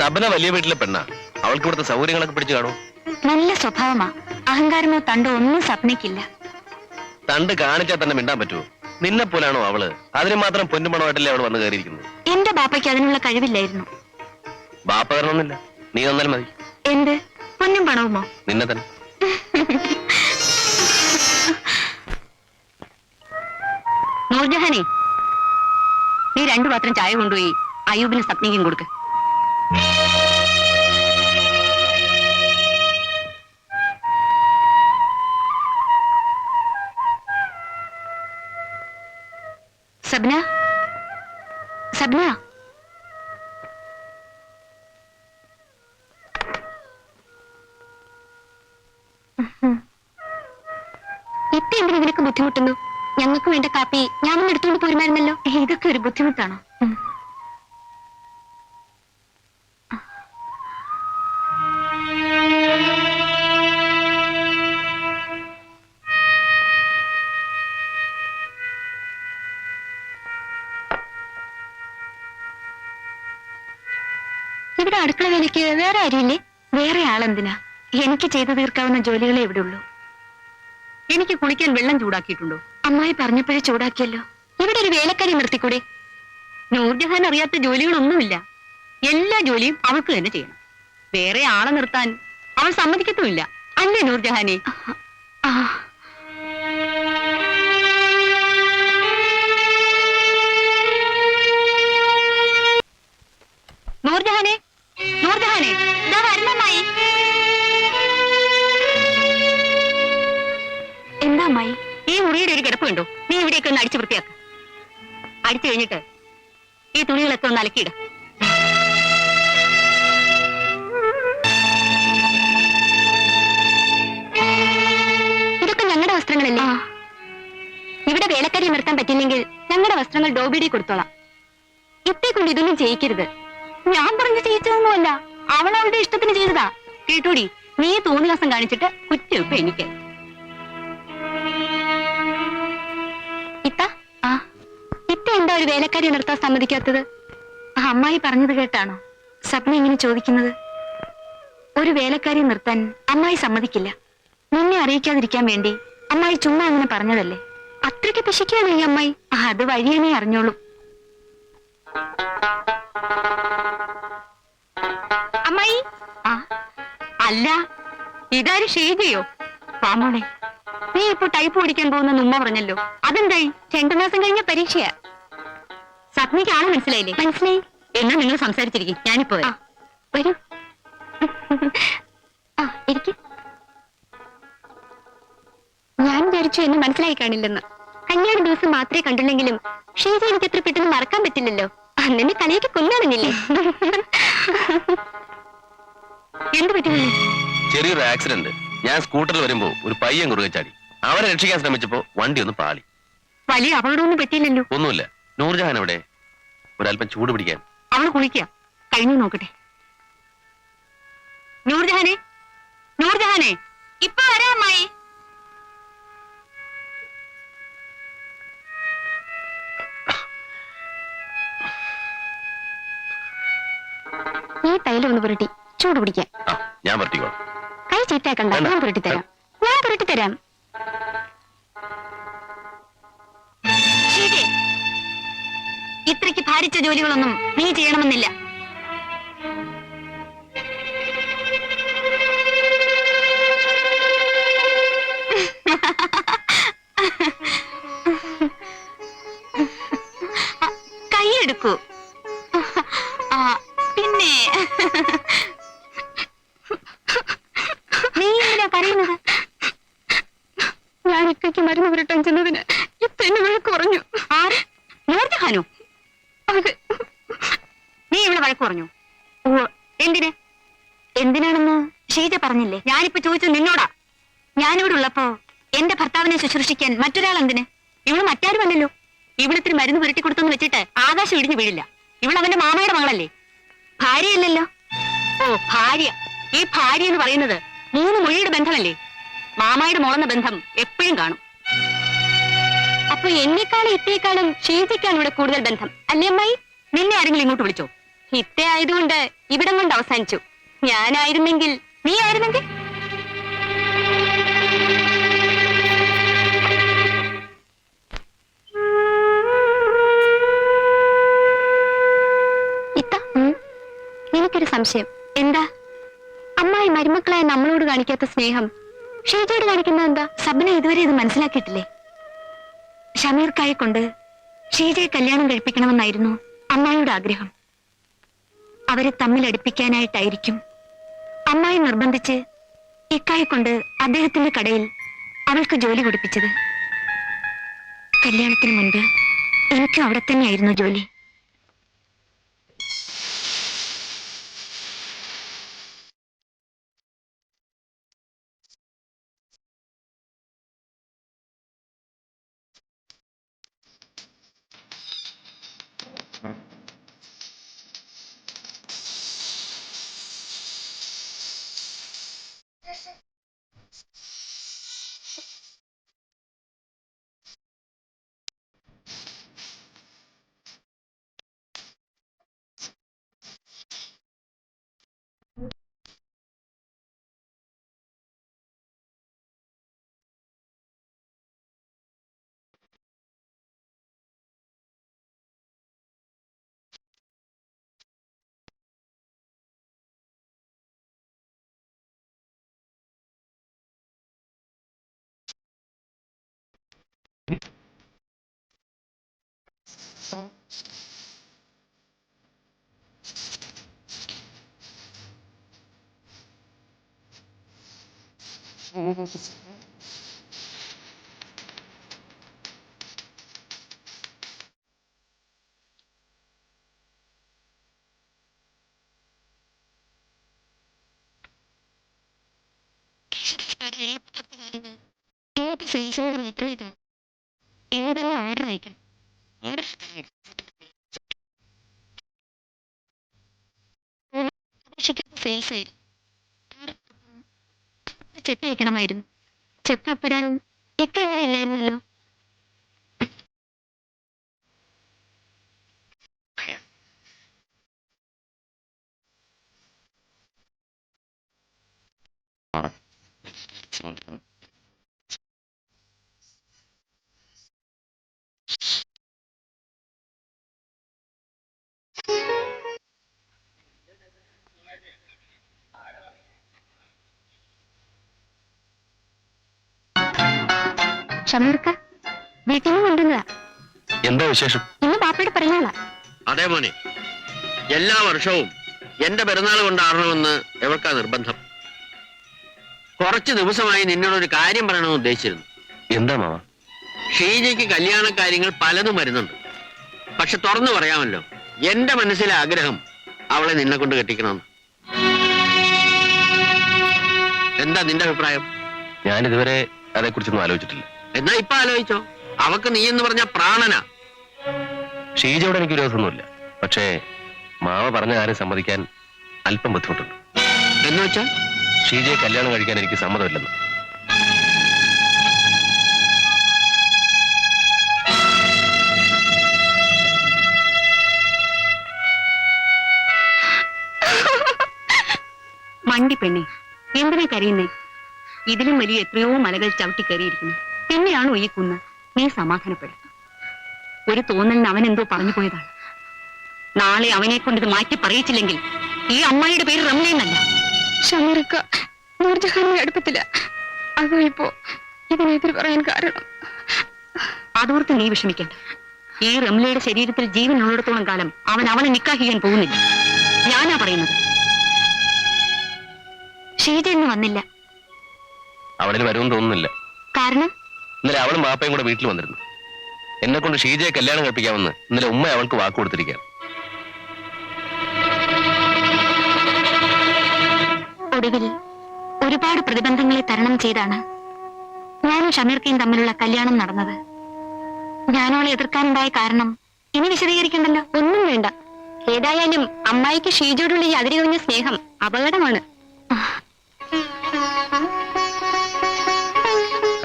സബന വലിയ വീട്ടിലെ പെണ്ണാ. അവൾക്ക് ഇവിടുത്തെ സൗകര്യങ്ങളൊക്കെ പിടിച്ചു കാണും. നല്ല സ്വഭാവമാ. അഹങ്കാരമോ തണ്ടോ ഒന്നും സപ്നയ്ക്കില്ല. തണ്ട് കാണിച്ചാൽ തന്നെ മിണ്ടാൻ പറ്റുമോ? നിന്നെ പോലാണോ അവള്? അതിന് മാത്രം പൊന്നുമണമായിട്ടല്ലേ അവൾ വന്ന് കയറിയിരിക്കുന്നത്. എന്റെ ബാപ്പയ്ക്ക് അതിനുള്ള കഴിവില്ലായിരുന്നു. ബാപ്പ കയറണമെന്നില്ല, നീ വന്നാൽ മതി. എന്ത് പൊന്നും പണവുമോ? നിന്നെ തന്നെ. നൂർജഹാനെ, നീ 2 പാത്രം ചായ കൊണ്ടുപോയി അയ്യൂബിന് സപ്നയ്ക്കും കൊടുക്ക്. സബ്ന, സബ്ന, ഇപ്പൊ എന്തിനാ നിനക്ക് ബുദ്ധിമുട്ടുന്നു? ഞങ്ങൾക്ക് വേണ്ട കാപ്പി ഞാൻ ഒന്ന് എടുത്തുകൊണ്ട് പോരുമായിരുന്നല്ലോ. ഇതൊക്കെ ഒരു ബുദ്ധിമുട്ടാണോ? ഇവിടെ അടുക്കള വേലയ്ക്ക് വേറെ ആരുമില്ലേ? വേറെ ആളെന്തിനാ? എനിക്ക് ചെയ്തു തീർക്കാവുന്ന ജോലികളെ ഇവിടെ ഉള്ളൂ. എനിക്ക് കുളിക്കാൻ വെള്ളം ചൂടാക്കിയിട്ടുണ്ടോ? അമ്മായി പറഞ്ഞപ്പോഴേ ചൂടാക്കിയല്ലോ. ഇവിടെ ഒരു വേലക്കാരി നിർത്തിക്കൂടെ? നൂർജഹാൻ അറിയാത്ത ജോലികളൊന്നുമില്ല. എല്ലാ ജോലിയും അവൾക്ക് തന്നെ ചെയ്യണം. വേറെ ആളെ നിർത്താൻ അവൾ സമ്മതിക്കത്തുമില്ല. അല്ലേ നൂർജഹാനെ? നൂർജഹാനെ, നൂർജഹാനെ, ഇതാ വരുന്നമ്മായി. എന്താ അമ്മായി? ഈ മുറിയുടെ ഒരു കിടപ്പ് കണ്ടോ? നീ ഇവിടെയൊക്കെ ഒന്ന് അടിച്ചു വൃത്തിയാക്ക. അടിച്ചു കഴിഞ്ഞിട്ട് ഈ തുണികളൊക്കെ ഒന്ന് അലക്കിയിട. ഇതൊക്കെ ഞങ്ങളുടെ വസ്ത്രങ്ങളല്ലേ? ഇവിടെ വേലക്കാരി നിർത്താൻ പറ്റില്ലെങ്കിൽ ഞങ്ങളുടെ വസ്ത്രങ്ങൾ ഡോബിഡി കൊടുത്തോളാം. ഇത്തേക്കൊണ്ട് ഇതൊന്നും ചെയ്യിക്കരുത്. ഞാൻ പറഞ്ഞ് ചെയ്യിച്ചതൊന്നുമല്ല, അവൾ അവളുടെ ഇഷ്ടത്തിന് ചെയ്തതാ. കേട്ടോടി, നീ തോന്നിവാസം കാണിച്ചിട്ട് കുറ്റം എനിക്ക്. ഇത്ത എന്താ ഒരു വേലക്കാരി നിർത്താൻ സമ്മതിക്കാത്തത്? അമ്മായി പറഞ്ഞത് കേട്ടാണോ സപ്ന ഇങ്ങനെ ചോദിക്കുന്നത്? ഒരു വേലക്കാരി നിർത്താൻ അമ്മായി സമ്മതിക്കില്ല. നിന്നെ അറിയിക്കാതിരിക്കാൻ വേണ്ടി അമ്മായി ചുമ്മാ അങ്ങനെ പറഞ്ഞതല്ലേ. അത്രയ്ക്ക് പിശിക്കാണ് ഈ അമ്മായി. അത് വഴിയേ അറിഞ്ഞോളൂ. അമ്മായി, അല്ല ഇതാര് ഷേജയോ? പാമോളെ, നീ ഇപ്പൊ ടൈപ്പ് പഠിക്കാൻ പോകുന്ന ഉമ്മ പറഞ്ഞല്ലോ, അതെന്തായി? 2 മാസം കഴിഞ്ഞ പരീക്ഷയാ. സപ്നയ്ക്ക് ആളെ മനസ്സിലായില്ലേ? മനസ്സിലായി. എന്നാ നിങ്ങൾ സംസാരിച്ചിരിക്കും, ഞാനിപ്പോ വരാം. വരൂ. ഞാൻ വിചാരിച്ചു എന്നെ മനസ്സിലായി കാണില്ലെന്ന്. കല്യാണ ദിവസം മാത്രമേ കണ്ടുള്ളെങ്കിലും ഷീജ എനിക്ക് എത്ര പെട്ടെന്ന് മറക്കാൻ പറ്റില്ലല്ലോ. അന്നെ കളിയൊക്കെ കൊണ്ടാണെന്നില്ലേ? എന്ത് പറ്റുന്നു? ചെറിയൊരു ആക്സിഡന്റ്. ഞാൻ സ്കൂട്ടറിൽ വരുമ്പോ ഒരു പയ്യൻ കുറുകെ ചാടി. അവരെ രക്ഷിക്കാൻ ശ്രമിച്ചപ്പോ വണ്ടി ഒന്ന് പാളി. വലിയ അപകടമൊന്നും പറ്റിയില്ലല്ലോ? ഒന്നുമില്ല. നൂർജഹാൻ എവിടെ? ഒരല്പം ചൂട് പിടിക്കാൻ. അവള് കുളിക്കുക. കഴിഞ്ഞു നോക്കട്ടെ. നൂർജഹാനെ, നൂർജഹാനെ, ഇപ്പൊ വരാമായി. ഈ തൈലം ഒന്ന് പുരട്ടി ചൂട് പിടിക്കാൻ. ഞാൻ പുരട്ടിക്കോ? കൈ ചീത്താക്കണ്ട, ഞാൻ പുരട്ടിത്തരാം. ഞാൻ പുരട്ടിത്തരാം. ഇത്രയ്ക്ക് ഭാരിച്ച ജോലികളൊന്നും നീ ചെയ്യണമെന്നില്ല. കൈയെടുക്കൂ. പിന്നെ നീ എന്തിനാ കരയുന്നത്? ഞാൻ ഇക്കയ്ക്ക് മരുന്ന് പുരട്ടാൻ ചെന്നതിന് ഇപ്പൊ എന്നെ വഴക്ക് പറഞ്ഞു. ആര്? നൂർജഹാനോ? നീ ഇവിടെ വഴക്ക് പറഞ്ഞു? എന്തിന്? എന്തിനാണെന്ന് ഷീജ പറഞ്ഞില്ലേ? ഞാനിപ്പോ ചോദിച്ചത് നിന്നോടാ. ഞാനിവിടെ ഉള്ളപ്പോ എന്റെ ഭർത്താവിനെ ശുശ്രൂഷിക്കാൻ മറ്റൊരാൾ എന്തിന്? ഇവള് മറ്റാരുമല്ലല്ലോ. ഇവിടത്തിന് മരുന്ന് പുരട്ടി കൊടുത്തെന്ന് വെച്ചിട്ട് ആകാശം ഇടിഞ്ഞു വീഴില്ല. ഇവളവന്റെ മാമയുടെ മകളല്ലേ, ഭാര്യയല്ലല്ലോ. ഓ ഭാര്യ. ഈ ഭാര്യ എന്ന് പറയുന്നത് 3 മൊഴിയുടെ ബന്ധമല്ലേ? മാമായുടെ മോളെന്ന ബന്ധം എപ്പോഴും കാണും. അപ്പൊ എന്നെക്കാളും ഇത്തേക്കാളും ഷീജയ്ക്കാണ് ഇവിടെ കൂടുതൽ ബന്ധം അല്ലേ അമ്മായി? നിന്നെ ആരെങ്കിലും ഇങ്ങോട്ട് വിളിച്ചോ? ഇത്ത ആയതുകൊണ്ട് ഇവിടം കൊണ്ട് അവസാനിച്ചു. ഞാനായിരുന്നെങ്കിൽ, നീ ആയിരുന്നെങ്കിൽ ഇത്ത, എനിക്കൊരു സംശയം. എന്താ? അമ്മായി മരുമക്കളായ നമ്മളോട് കാണിക്കാത്ത സ്നേഹം ഷീജയോട് കാണിക്കുന്നത് എന്താ? സബന ഇതുവരെ ഇത് മനസ്സിലാക്കിയിട്ടില്ലേ? ഷമീർക്കായെ കൊണ്ട് ഷീജയെ കല്യാണം കഴിപ്പിക്കണമെന്നായിരുന്നു അമ്മായിയുടെ ആഗ്രഹം. അവരെ തമ്മിൽ അടുപ്പിക്കാനായിട്ടായിരിക്കും അമ്മായി നിർബന്ധിച്ച് ഇക്കായെ കൊണ്ട് അദ്ദേഹത്തിന്റെ കടയിൽ അവൾക്ക് ജോലി കൊടുപ്പിച്ചത്. കല്യാണത്തിന് മുൻപ് എനിക്കും അവിടെ തന്നെയായിരുന്നു ജോലി. ചെപ്പ് അയക്കണമായിരുന്നു. ചെപ്പ് അപ്പരാനും ഇല്ലായിരുന്നല്ലോ. ഷമീർക്ക വീട്ടിൽ നിന്ന് കൊണ്ടുവന്നതാ. എന്താ വിശേഷം? ഇന്ന് ബാപ്പയുടെ പിറന്നാളാ. അതേ മോനെ, എല്ലാ വർഷവും എന്റെ പെരുന്നാൾ കൊണ്ടാടണമെന്ന് എവർക്കാ നിർബന്ധം. കുറച്ച് ദിവസമായി നിന്നോടൊരു കാര്യം പറയണമെന്ന് ഉദ്ദേശിച്ചിരുന്നു. എന്താ മാമ? ഷീജയ്ക്ക് കല്യാണ കാര്യങ്ങൾ പലതും വരുന്നുണ്ട്. പക്ഷെ തുറന്നു പറയാമല്ലോ, എന്റെ മനസ്സിലെ ആഗ്രഹം അവളെ നിന്നെ കൊണ്ട് കെട്ടിക്കണമെന്ന്. എന്താ നിന്റെ അഭിപ്രായം? ഞാൻ ഇതുവരെ അതേക്കുറിച്ചൊന്നും ആലോചിച്ചിട്ടില്ല. എന്നാ ഇപ്പൊ ആലോചിച്ചോ. അവക്ക് നീ എന്ന് പറഞ്ഞ പ്രാണനാ. ഷീജയോട് എനിക്ക് വിരോധമൊന്നുമില്ല. പക്ഷേ മാമ പറഞ്ഞ കാര്യം സമ്മതിക്കാൻ അല്പം ബുദ്ധിമുട്ടുണ്ട്. എന്ന് വെച്ചാ? ഷീജയെ കല്യാണം കഴിക്കാൻ എനിക്ക് സമ്മതമില്ലെന്ന്. മണ്ടി പെണ്ണെ, എന്തിനാ കരയുന്നേ? ഇതിലും വലിയ എത്രയോ മലകൾ ചവിട്ടി കയറിയിരിക്കുന്നു. പിന്നെയാണോ ഈ കുന്ന്? നീ സമാധാനപ്പെടും. ഒരു തോന്നലിന് അവൻ എന്തോ പറഞ്ഞു പോയതാണ്. നാളെ അവനെ കൊണ്ട് ഇത് മാറ്റി പറയിച്ചില്ലെങ്കിൽ ഈ അമ്മായിയുടെ പേര് റംലയെന്നല്ല. ഷമീർക്ക നൂർജഹാന്റെ അടുപ്പത്തില്ല. അതോ ഇപ്പോ ഇതിനെതിരെ പറയാൻ കാരണം? അതോർത്ത് നീ വിഷമിക്കണ്ട. ഈ റംലയുടെ ശരീരത്തിൽ ജീവൻ ഉള്ളിടത്തോളം കാലം അവൻ അവളെ നിക്കാഹ് ചെയ്യാൻ പോകുന്നില്ല. ഞാനാ പറയുന്നത്. ഷീജ ഇന്ന് വന്നില്ല. അവളിന് വരുമെന്ന് തോന്നുന്നില്ല. കാരണം ഇന്നലെ അവളും മാപ്പയും കൂടെ വീട്ടിൽ വന്നിരുന്നു. എന്നെ കൊണ്ട് ഷീജയെ കല്യാണം കഴിപ്പിക്കാമെന്ന് ഇന്നലെ ഉമ്മ അവൾക്ക് വാക്ക് കൊടുത്തിരിക്കുകയാണ്. ഒടുവിൽ ഒരുപാട് പ്രതിബന്ധങ്ങളെ തരണം ചെയ്താണ് ഞാനും ഷമീർക്കയും തമ്മിലുള്ള കല്യാണം നടന്നത്. ഞാനോളെ എതിർക്കാനുണ്ടായ കാരണം ഇനി വിശദീകരിക്കണ്ടല്ലോ. ഒന്നും വേണ്ട. ഏതായാലും അമ്മായിക്ക് ഷീജയോടുള്ള ഈ അതിരുകവിഞ്ഞ സ്നേഹം അപകടമാണ്.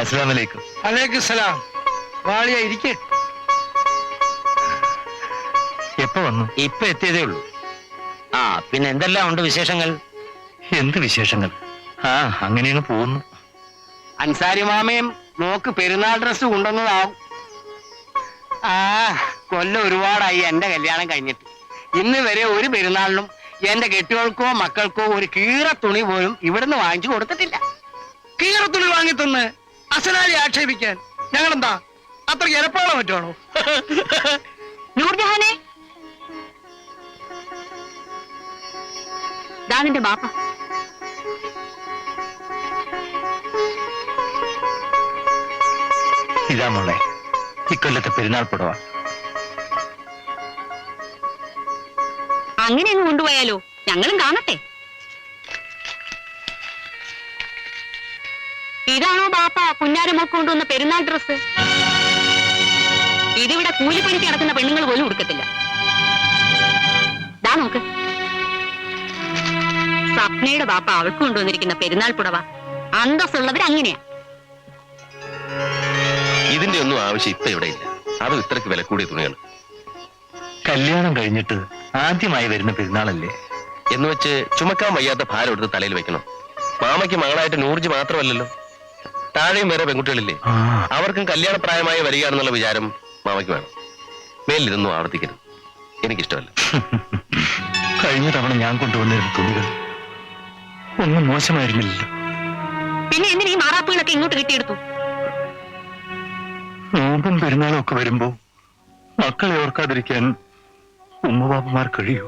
അസ്സലാമലൈക്കും. അലൈക്കും സലാം. വാളിയ ഇരിക്കേ. എപ്പോ വന്നു? ഇപ്പൊ എത്തിയതേ ഉള്ളൂ. പിന്നെ എന്തെല്ലാം ഉണ്ട് വിശേഷങ്ങൾ? എന്ത് വിശേഷങ്ങൾ? അങ്ങനെയാണ് പോകുന്നു. അൻസാരി മാമയും മോക്ക് പെരുന്നാൾ ഡ്രസ് കൊണ്ടുവന്നതാവും. കൊല്ലം ഒരുപാടായി എന്റെ കല്യാണം കഴിഞ്ഞിട്ട്. ഇന്ന് വരെ ഒരു പെരുന്നാളിനും എന്റെ കെട്ടികൾക്കോ മക്കൾക്കോ ഒരു കീറ തുണി പോലും ഇവിടുന്ന് വാങ്ങിച്ചു കൊടുത്തിട്ടില്ല. കീറത്തുണി വാങ്ങി തന്ന് അസലാലി ആക്ഷേപിക്കാൻ ഞങ്ങളെന്താ അത്ര എരപ്പാളോ പറ്റുവാണോ? നൂർജഹാനെ, ദാ നിന്റെ ബാപ്പ. ഇതാ മോളെ ഇക്കൊല്ലത്തെ പെരുന്നാൾ പുടവ. അങ്ങനെ അങ്ങ് കൊണ്ടുപോയാലോ? ഞങ്ങളും കാണട്ടെ. ഇതാണോ ബാപ്പ പുന്നാരമൊക്കെ കൊണ്ടുവന്ന പെരുന്നാൾ ഡ്രസ്? ഇതിവിടെ കൂലിപ്പണിക്ക് നടക്കുന്ന പെണ്ണുങ്ങൾ പോലും ഉടുക്കത്തില്ല. ദാ നോക്ക്, സ്വപ്നയുടെ ബാപ്പ അവൾക്ക് കൊണ്ടുവന്നിരിക്കുന്ന പെരുന്നാൾ പുടവ. അന്തസ്സുള്ളവരങ്ങനെയാ. ഇതിന്റെ ഒന്നും ആവശ്യം ഇപ്പൊ ഇവിടെ ഇല്ല. അതും ഇത്രക്ക് വില കൂടിയ തുണികൾ. കല്യാണം കഴിഞ്ഞിട്ട് ആദ്യമായി വരുന്ന പെരുന്നാളല്ലേ എന്ന് വെച്ച് ചുമക്കാൻ വയ്യാത്ത ഭാരം എടുത്ത് തലയിൽ വെക്കണം. മാമയ്ക്ക് മകളായിട്ട് നൂർജ് മാത്രമല്ലല്ലോ, താഴെയും വേറെ പെൺകുട്ടികളില്ലേ. അവർക്കും കല്യാണപ്രായമായി വരികയാണെന്നുള്ള വിചാരം മാമയ്ക്ക് വേണം. മേലിതൊന്നും ആവർത്തിക്കരുത്, എനിക്കിഷ്ടമല്ല. കഴിഞ്ഞ തവണ ഞാൻ കൊണ്ടുവന്നിരുന്ന തുണികൾ ഒന്നും മോശമായിരുന്നില്ലല്ലോ. പിന്നെ എന്തിനാ ഈ മാറാപ്പുകളൊക്കെ ഇങ്ങോട്ട് കിട്ടിയെടുത്തു? നോമ്പും പെരുന്നാളും ഒക്കെ വരുമ്പോ മക്കളെ ഓർക്കാതിരിക്കാൻ ഉമ്മബാപ്പമാർ കഴിയൂ?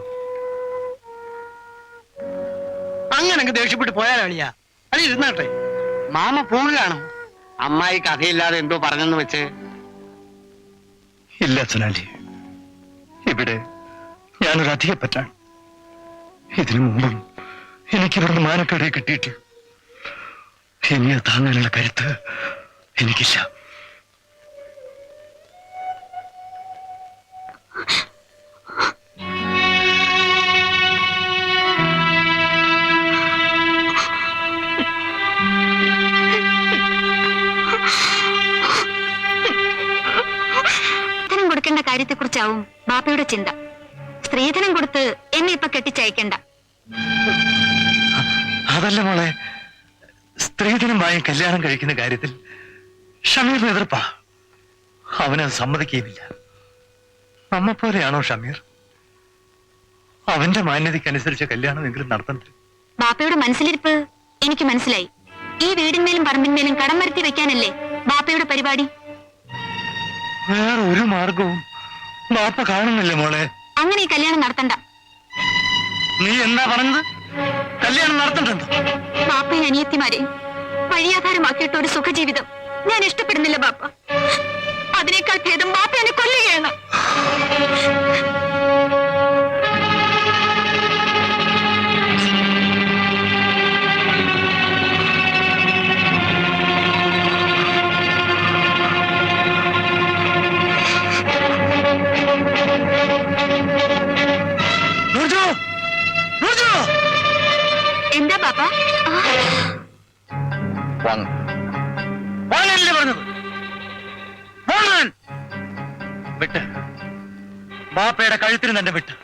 അങ്ങനെ ദേഷ്യപ്പെട്ട് പോയാലണിയാ അടി ഇരുന്നാട്ടെ. മാമ ഫോണിലാണോ? അമ്മായി കഥയില്ലാതെ എന്തോ പറഞ്ഞെന്ന് വെച്ച്. ഇല്ല സുനാലി, ഇവിടെ ഞാനൊരു അധികപ്പറ്റാണ്. ഇതിനു മുമ്പും എനിക്കിവിടുന്ന് മാനക്കേടെ കിട്ടിയിട്ട് ഇനി അത് താങ്ങാനുള്ള കരുത്ത് എനിക്കില്ല. കൊടുക്കേണ്ട കാര്യത്തെക്കുറിച്ചാവും ബാപ്പയുടെ ചിന്ത. സ്ത്രീധനം കൊടുത്ത് എന്നെ ഇപ്പൊ കെട്ടിച്ചയക്കണ്ട. അതല്ല മോളെ, സ്ത്രീധനമായി കല്യാണം കഴിക്കുന്ന കാര്യത്തിൽ ഷമീർ എതിർപ്പാ. അവനത് സമ്മതിക്കുകയില്ല. നമ്മ പോലെയാണോ ഷമീർ? അവന്റെ മാന്യതയ്ക്കനുസരിച്ച് കല്യാണം എങ്കിലും നടത്തണ്ടേ? ബാപ്പയുടെ മനസ്സിലിരിപ്പ് എനിക്ക് മനസ്സിലായി. ഈ വീടിന്മേലും പറമ്പിന്മേലും കടം വരുത്തി വെക്കാനല്ലേ ബാപ്പയുടെ പരിപാടി. വേറെ ഒരു മാർഗവും ബാപ്പ കാണുന്നില്ല മോളെ. അങ്ങനെ ഈ കല്യാണം നടത്തണ്ട. നീ എന്താ പറഞ്ഞത്? കല്യാണം നടത്തണ്ടോ? ബാപ്പയും അനിയത്തിമാരെയും വഴിയാധാരമാക്കിയിട്ട് ഒരു സുഖജീവിതം ഞാൻ ഇഷ്ടപ്പെടുന്നില്ല ബാപ്പ. അതിനേക്കാൾ ഭേദം ബാപ്പ എന്നെ കൊല്ലുകയാണ്. എന്താ ബാപ്പ? വിട്ട് ബാപ്പയുടെ കഴുത്തിന് തന്നെ വിട്ട്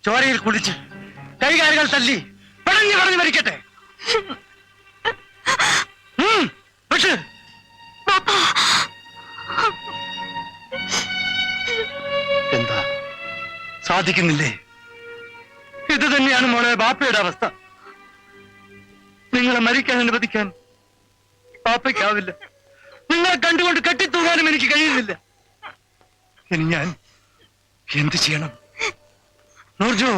ചോരയിൽ കുളിച്ച് കൈകാലുകൾ തല്ലി പറഞ്ഞു പറഞ്ഞു മരിക്കട്ടെ. വിട്ട് എന്താ സാധിക്കുന്നില്ലേ? ഇത് തന്നെയാണ് മോളെ ബാപ്പയുടെ അവസ്ഥ. നിങ്ങളെ മരിക്കാൻ അനുവദിക്കാൻ ബാപ്പയ്ക്കാവില്ല. നിങ്ങളെ കണ്ടുകൊണ്ട് കെട്ടിത്തൂങ്ങാനും എനിക്ക് കഴിയുന്നില്ല. ഇനി ഞാൻ എന്ത് ചെയ്യണം? നൂർജു,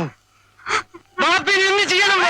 ബാപ്പ എന്ത് ചെയ്യണം?